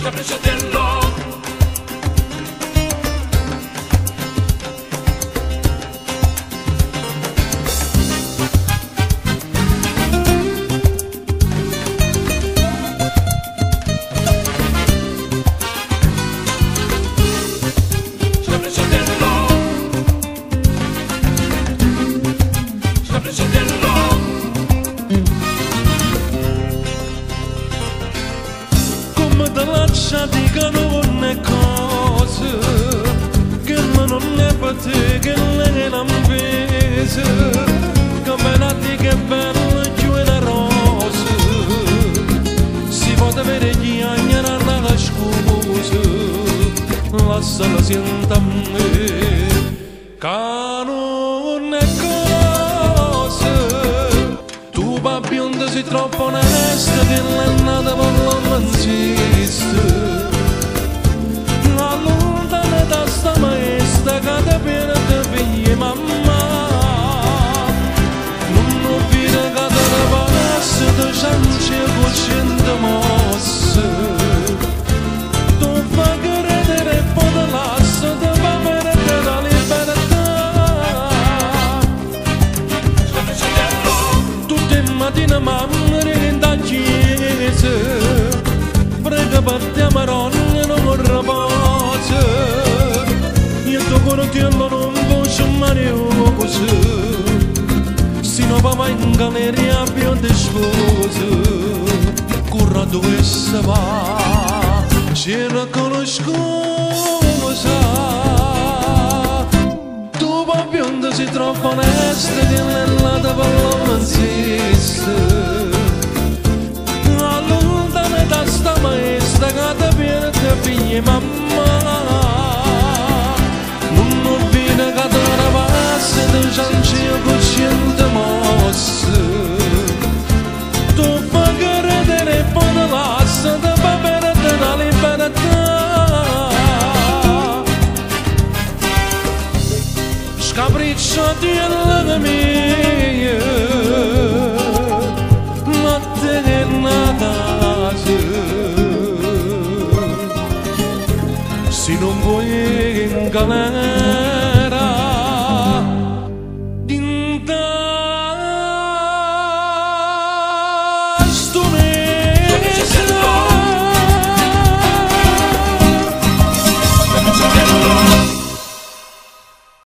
Capricciatello. Dica non è cosa che non è per te, che lei non vede, che venati che bella giù è la rosa, si può avere chi agnerà la scusa, lasciala senta a me, che non è cosa, tu babionda sei troppo onesta, che l'è nata per l'ammanzista. Da sta maestra che te viene te figli mamma non vede che te ne passa te ciance cucinte mosse tu fai credere e poi te lascia te va bene te la libertà tutte le mattine mamma rientra in chiesa prega per te maronna non riposa Corottiello non voce Mario così si non va mai in galleria più di scusa curra dove si va c'era con lo scusa tu va bionda si troppo onesta che nell'ata per l'ammanzista allontana da sta maestra che te viene te figli mamma Ciancio cosciente mosse tu fai credere e poi te lascia te va bene te la libertà scapricciati alla mia ma te è nata se non vuoi inganare